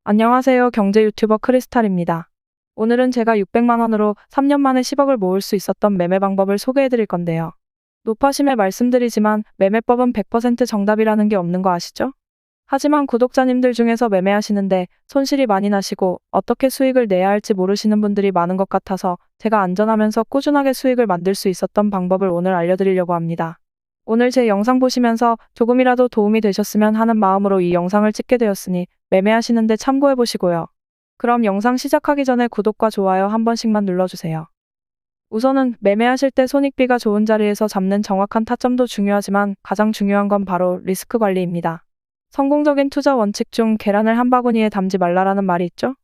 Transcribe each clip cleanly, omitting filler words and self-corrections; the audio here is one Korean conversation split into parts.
안녕하세요. 경제 유튜버 크리스탈입니다. 오늘은 제가 600만 원으로 3년 만에 10억을 모을 수 있었던 매매 방법을 소개해 드릴 건데요. 높아심에 말씀드리지만 매매법은 100% 정답이라는 게 없는 거 아시죠? 하지만 구독자님들 중에서 매매하시는데 손실이 많이 나시고 어떻게 수익을 내야 할지 모르시는 분들이 많은 것 같아서 제가 안전하면서 꾸준하게 수익을 만들 수 있었던 방법을 오늘 알려드리려고 합니다. 오늘 제 영상 보시면서 조금이라도 도움이 되셨으면 하는 마음으로 이 영상을 찍게 되었으니 매매하시는데 참고해 보시고요. 그럼 영상 시작하기 전에 구독과 좋아요 한 번씩만 눌러주세요. 우선은 매매하실 때 손익비가 좋은 자리에서 잡는 정확한 타점도 중요하지만 가장 중요한 건 바로 리스크 관리입니다. 성공적인 투자 원칙 중 계란을 한 바구니에 담지 말라라는 말이 있죠?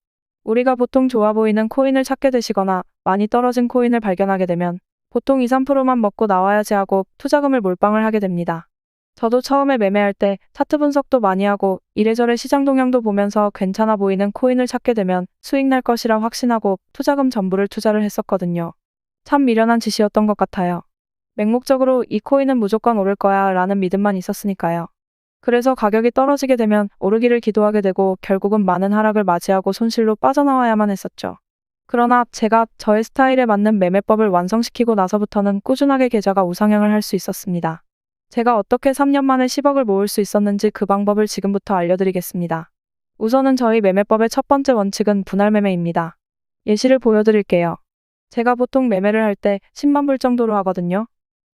우리가 보통 좋아 보이는 코인을 찾게 되시거나 많이 떨어진 코인을 발견하게 되면 보통 2~3%만 먹고 나와야지 하고 투자금을 몰빵을 하게 됩니다. 저도 처음에 매매할 때 차트 분석도 많이 하고 이래저래 시장 동향도 보면서 괜찮아 보이는 코인을 찾게 되면 수익 날 것이라 확신하고 투자금 전부를 투자를 했었거든요. 참 미련한 짓이었던 것 같아요. 맹목적으로 이 코인은 무조건 오를 거야 라는 믿음만 있었으니까요. 그래서 가격이 떨어지게 되면 오르기를 기도하게 되고 결국은 많은 하락을 맞이하고 손실로 빠져나와야만 했었죠. 그러나 제가 저의 스타일에 맞는 매매법을 완성시키고 나서부터는 꾸준하게 계좌가 우상향을 할 수 있었습니다. 제가 어떻게 3년 만에 10억을 모을 수 있었는지 그 방법을 지금부터 알려드리겠습니다. 우선은 저희 매매법의 첫 번째 원칙은 분할 매매입니다. 예시를 보여드릴게요. 제가 보통 매매를 할 때 10만 불 정도로 하거든요.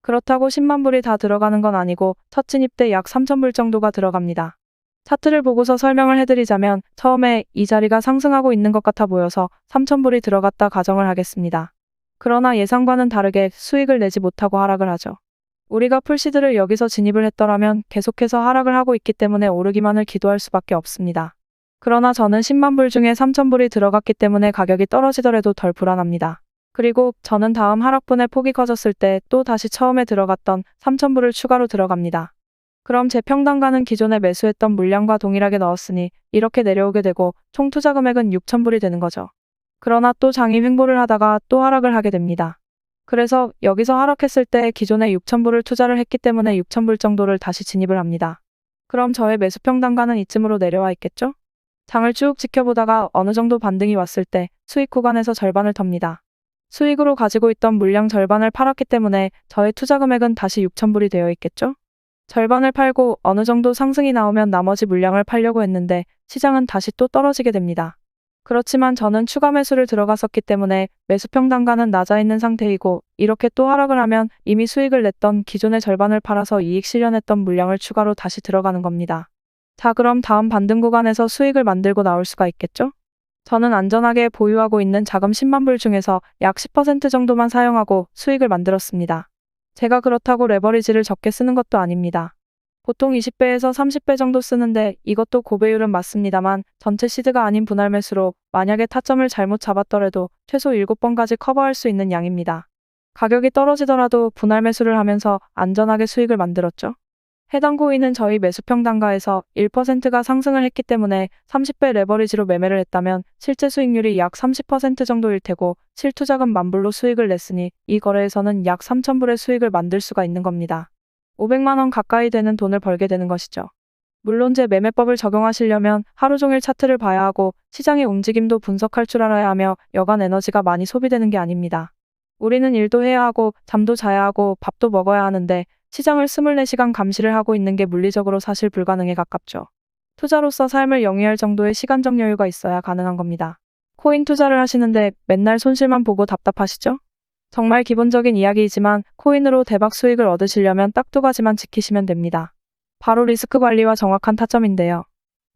그렇다고 10만 불이 다 들어가는 건 아니고 첫 진입 때 약 3천 불 정도가 들어갑니다. 차트를 보고서 설명을 해드리자면 처음에 이 자리가 상승하고 있는 것 같아 보여서 3,000불이 들어갔다 가정을 하겠습니다. 그러나 예상과는 다르게 수익을 내지 못하고 하락을 하죠. 우리가 풀시드를 여기서 진입을 했더라면 계속해서 하락을 하고 있기 때문에 오르기만을 기도할 수밖에 없습니다. 그러나 저는 10만 불 중에 3,000불이 들어갔기 때문에 가격이 떨어지더라도 덜 불안합니다. 그리고 저는 다음 하락분에 폭이 커졌을 때 또 다시 처음에 들어갔던 3,000불을 추가로 들어갑니다. 그럼 제 평단가는 기존에 매수했던 물량과 동일하게 넣었으니 이렇게 내려오게 되고 총 투자 금액은 6,000불이 되는 거죠. 그러나 또 장이 횡보를 하다가 또 하락을 하게 됩니다. 그래서 여기서 하락했을 때 기존에 6,000불을 투자를 했기 때문에 6,000불 정도를 다시 진입을 합니다. 그럼 저의 매수 평단가는 이쯤으로 내려와 있겠죠? 장을 쭉 지켜보다가 어느 정도 반등이 왔을 때 수익 구간에서 절반을 텁니다. 수익으로 가지고 있던 물량 절반을 팔았기 때문에 저의 투자 금액은 다시 6,000불이 되어 있겠죠? 절반을 팔고 어느 정도 상승이 나오면 나머지 물량을 팔려고 했는데 시장은 다시 또 떨어지게 됩니다. 그렇지만 저는 추가 매수를 들어갔었기 때문에 매수 평단가는 낮아 있는 상태이고 이렇게 또 하락을 하면 이미 수익을 냈던 기존의 절반을 팔아서 이익 실현했던 물량을 추가로 다시 들어가는 겁니다. 자, 그럼 다음 반등 구간에서 수익을 만들고 나올 수가 있겠죠? 저는 안전하게 보유하고 있는 자금 10만 불 중에서 약 10% 정도만 사용하고 수익을 만들었습니다. 제가 그렇다고 레버리지를 적게 쓰는 것도 아닙니다. 보통 20배에서 30배 정도 쓰는데 이것도 고배율은 맞습니다만 전체 시드가 아닌 분할 매수로 만약에 타점을 잘못 잡았더라도 최소 7번까지 커버할 수 있는 양입니다. 가격이 떨어지더라도 분할 매수를 하면서 안전하게 수익을 만들었죠. 해당 코인은 저희 매수 평단가에서 1%가 상승을 했기 때문에 30배 레버리지로 매매를 했다면 실제 수익률이 약 30% 정도일 테고 실투자금 10,000불로 수익을 냈으니 이 거래에서는 약 3,000불의 수익을 만들 수가 있는 겁니다. 500만 원 가까이 되는 돈을 벌게 되는 것이죠. 물론 제 매매법을 적용하시려면 하루 종일 차트를 봐야 하고 시장의 움직임도 분석할 줄 알아야 하며 여간 에너지가 많이 소비되는 게 아닙니다. 우리는 일도 해야 하고 잠도 자야 하고 밥도 먹어야 하는데 시장을 24시간 감시를 하고 있는 게 물리적으로 사실 불가능에 가깝죠. 투자로서 삶을 영위할 정도의 시간적 여유가 있어야 가능한 겁니다. 코인 투자를 하시는데 맨날 손실만 보고 답답하시죠? 정말 기본적인 이야기이지만 코인으로 대박 수익을 얻으시려면 딱 2가지만 지키시면 됩니다. 바로 리스크 관리와 정확한 타점인데요.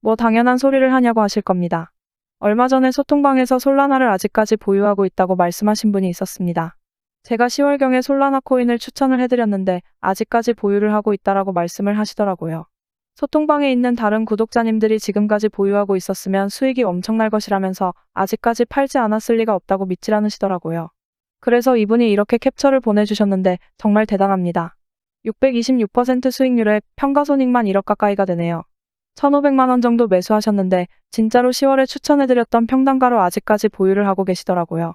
뭐 당연한 소리를 하냐고 하실 겁니다. 얼마 전에 소통방에서 솔라나를 아직까지 보유하고 있다고 말씀하신 분이 있었습니다. 제가 10월경에 솔라나 코인을 추천을 해드렸는데 아직까지 보유를 하고 있다라고 말씀을 하시더라고요. 소통방에 있는 다른 구독자님들이 지금까지 보유하고 있었으면 수익이 엄청날 것이라면서 아직까지 팔지 않았을 리가 없다고 믿질 않으시더라고요. 그래서 이분이 이렇게 캡처를 보내주셨는데 정말 대단합니다. 626% 수익률에 평가손익만 1억 가까이가 되네요. 1,500만 원 정도 매수하셨는데 진짜로 10월에 추천해드렸던 평단가로 아직까지 보유를 하고 계시더라고요.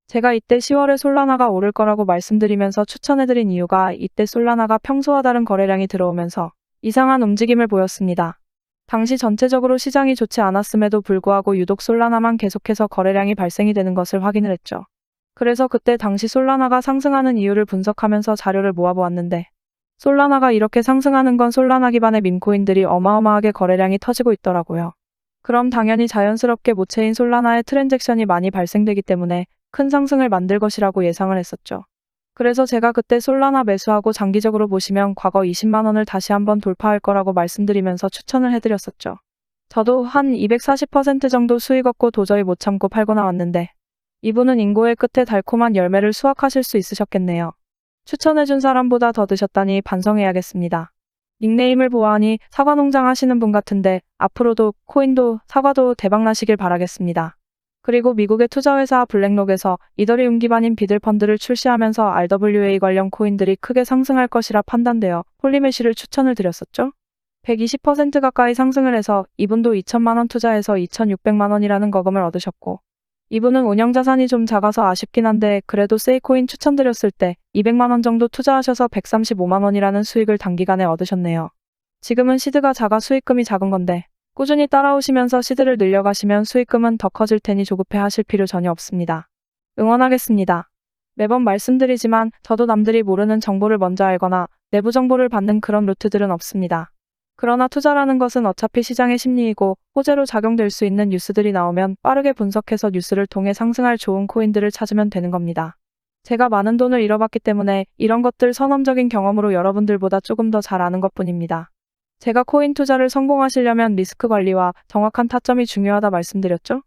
제가 이때 10월에 솔라나가 오를 거라고 말씀드리면서 추천해드린 이유가 이때 솔라나가 평소와 다른 거래량이 들어오면서 이상한 움직임을 보였습니다. 당시 전체적으로 시장이 좋지 않았음에도 불구하고 유독 솔라나만 계속해서 거래량이 발생이 되는 것을 확인을 했죠. 그래서 그때 당시 솔라나가 상승하는 이유를 분석하면서 자료를 모아보았는데 솔라나가 이렇게 상승하는 건 솔라나 기반의 밈코인들이 어마어마하게 거래량이 터지고 있더라고요. 그럼 당연히 자연스럽게 모체인 솔라나의 트랜잭션이 많이 발생되기 때문에 큰 상승을 만들 것이라고 예상을 했었죠. 그래서 제가 그때 솔라나 매수하고 장기적으로 보시면 과거 20만 원을 다시 한번 돌파할 거라고 말씀드리면서 추천을 해드렸었죠. 저도 한 240% 정도 수익 얻고 도저히 못 참고 팔고 나왔는데 이분은 인고의 끝에 달콤한 열매를 수확하실 수 있으셨겠네요. 추천해준 사람보다 더 드셨다니 반성해야겠습니다. 닉네임을 보아하니 사과 농장 하시는 분 같은데 앞으로도 코인도 사과도 대박나시길 바라겠습니다. 그리고 미국의 투자회사 블랙록에서 이더리움 기반인 비들펀드를 출시하면서 RWA 관련 코인들이 크게 상승할 것이라 판단되어 폴리메쉬를 추천을 드렸었죠. 120% 가까이 상승을 해서 이분도 2천만 원 투자해서 2,600만 원이라는 거금을 얻으셨고 이분은 운영자산이 좀 작아서 아쉽긴 한데 그래도 세이코인 추천드렸을 때 200만 원 정도 투자하셔서 135만 원이라는 수익을 단기간에 얻으셨네요. 지금은 시드가 작아 수익금이 작은 건데 꾸준히 따라오시면서 시드를 늘려가시면 수익금은 더 커질 테니 조급해 하실 필요 전혀 없습니다. 응원하겠습니다. 매번 말씀드리지만 저도 남들이 모르는 정보를 먼저 알거나 내부 정보를 받는 그런 루트들은 없습니다. 그러나 투자라는 것은 어차피 시장의 심리이고 호재로 작용될 수 있는 뉴스들이 나오면 빠르게 분석해서 뉴스를 통해 상승할 좋은 코인들을 찾으면 되는 겁니다. 제가 많은 돈을 잃어봤기 때문에 이런 것들 선험적인 경험으로 여러분들보다 조금 더 잘 아는 것뿐입니다. 제가 코인 투자를 성공하시려면 리스크 관리와 정확한 타점이 중요하다 말씀드렸죠?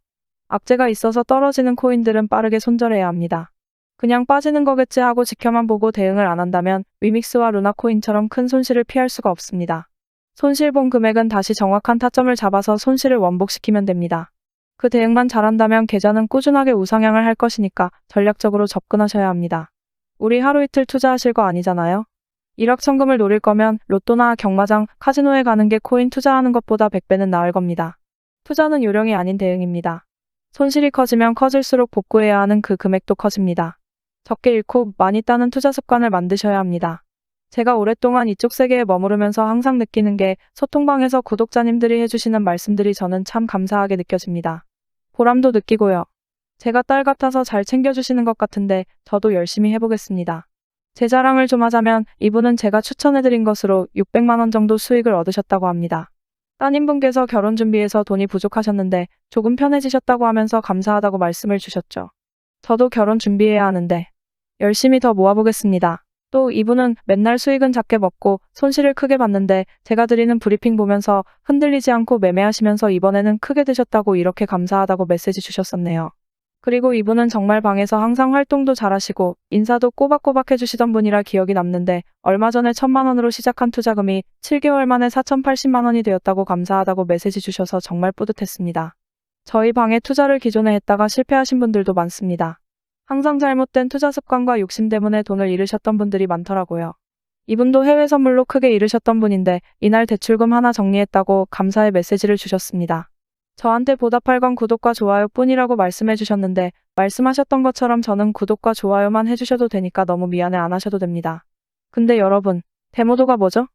악재가 있어서 떨어지는 코인들은 빠르게 손절해야 합니다. 그냥 빠지는 거겠지 하고 지켜만 보고 대응을 안 한다면 위믹스와 루나코인처럼 큰 손실을 피할 수가 없습니다. 손실 본 금액은 다시 정확한 타점을 잡아서 손실을 원복시키면 됩니다. 그 대응만 잘한다면 계좌는 꾸준하게 우상향을 할 것이니까 전략적으로 접근하셔야 합니다. 우리 하루 이틀 투자하실 거 아니잖아요? 일확천금을 노릴 거면 로또나 경마장, 카지노에 가는 게 코인 투자하는 것보다 100배는 나을 겁니다. 투자는 요령이 아닌 대응입니다. 손실이 커지면 커질수록 복구해야 하는 그 금액도 커집니다. 적게 잃고 많이 따는 투자 습관을 만드셔야 합니다. 제가 오랫동안 이쪽 세계에 머무르면서 항상 느끼는 게 소통방에서 구독자님들이 해주시는 말씀들이 저는 참 감사하게 느껴집니다. 보람도 느끼고요. 제가 딸 같아서 잘 챙겨주시는 것 같은데 저도 열심히 해보겠습니다. 제 자랑을 좀 하자면 이분은 제가 추천해드린 것으로 600만 원 정도 수익을 얻으셨다고 합니다. 따님분께서 결혼 준비해서 돈이 부족하셨는데 조금 편해지셨다고 하면서 감사하다고 말씀을 주셨죠. 저도 결혼 준비해야 하는데 열심히 더 모아보겠습니다. 또 이분은 맨날 수익은 작게 먹고 손실을 크게 봤는데 제가 드리는 브리핑 보면서 흔들리지 않고 매매하시면서 이번에는 크게 드셨다고 이렇게 감사하다고 메시지 주셨었네요. 그리고 이분은 정말 방에서 항상 활동도 잘하시고 인사도 꼬박꼬박 해주시던 분이라 기억이 남는데 얼마 전에 1,000만 원으로 시작한 투자금이 7개월 만에 4,080만 원이 되었다고 감사하다고 메시지 주셔서 정말 뿌듯했습니다. 저희 방에 투자를 기존에 했다가 실패하신 분들도 많습니다. 항상 잘못된 투자 습관과 욕심 때문에 돈을 잃으셨던 분들이 많더라고요. 이분도 해외 선물로 크게 잃으셨던 분인데 이날 대출금 하나 정리했다고 감사의 메시지를 주셨습니다. 저한테 보답할 건 구독과 좋아요 뿐이라고 말씀해 주셨는데 말씀하셨던 것처럼 저는 구독과 좋아요만 해주셔도 되니까 너무 미안해 안 하셔도 됩니다. 근데 여러분, 데모도가 뭐죠?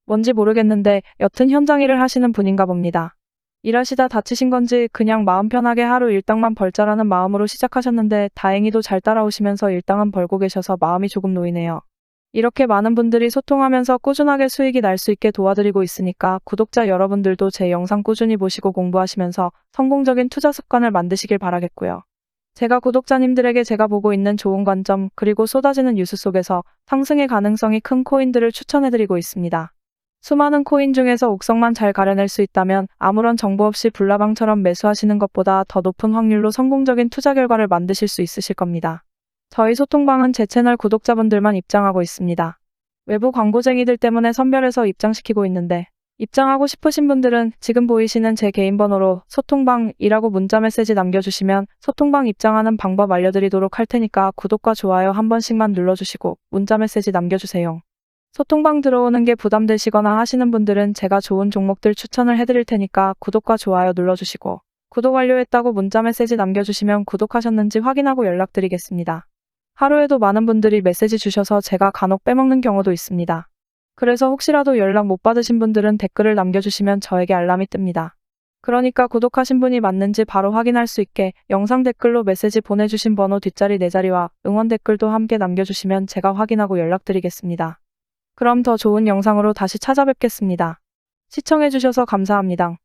뭔지 모르겠는데 여튼 현장 일을 하시는 분인가 봅니다. 일하시다 다치신 건지 그냥 마음 편하게 하루 일당만 벌자라는 마음으로 시작하셨는데 다행히도 잘 따라오시면서 일당은 벌고 계셔서 마음이 조금 놓이네요. 이렇게 많은 분들이 소통하면서 꾸준하게 수익이 날 수 있게 도와드리고 있으니까 구독자 여러분들도 제 영상 꾸준히 보시고 공부하시면서 성공적인 투자 습관을 만드시길 바라겠고요. 제가 구독자님들에게 제가 보고 있는 좋은 관점 그리고 쏟아지는 뉴스 속에서 상승의 가능성이 큰 코인들을 추천해드리고 있습니다. 수많은 코인 중에서 옥석만 잘 가려낼 수 있다면 아무런 정보 없이 불나방처럼 매수하시는 것보다 더 높은 확률로 성공적인 투자 결과를 만드실 수 있으실 겁니다. 저희 소통방은 제 채널 구독자분들만 입장하고 있습니다. 외부 광고쟁이들 때문에 선별해서 입장시키고 있는데 입장하고 싶으신 분들은 지금 보이시는 제 개인 번호로 소통방이라고 문자 메시지 남겨주시면 소통방 입장하는 방법 알려드리도록 할 테니까 구독과 좋아요 한 번씩만 눌러주시고 문자 메시지 남겨주세요. 소통방 들어오는 게 부담되시거나 하시는 분들은 제가 좋은 종목들 추천을 해드릴 테니까 구독과 좋아요 눌러주시고 구독 완료했다고 문자 메시지 남겨주시면 구독하셨는지 확인하고 연락드리겠습니다. 하루에도 많은 분들이 메시지 주셔서 제가 간혹 빼먹는 경우도 있습니다. 그래서 혹시라도 연락 못 받으신 분들은 댓글을 남겨주시면 저에게 알람이 뜹니다. 그러니까 구독하신 분이 맞는지 바로 확인할 수 있게 영상 댓글로 메시지 보내주신 번호 뒷자리 4자리와 응원 댓글도 함께 남겨주시면 제가 확인하고 연락드리겠습니다. 그럼 더 좋은 영상으로 다시 찾아뵙겠습니다. 시청해주셔서 감사합니다.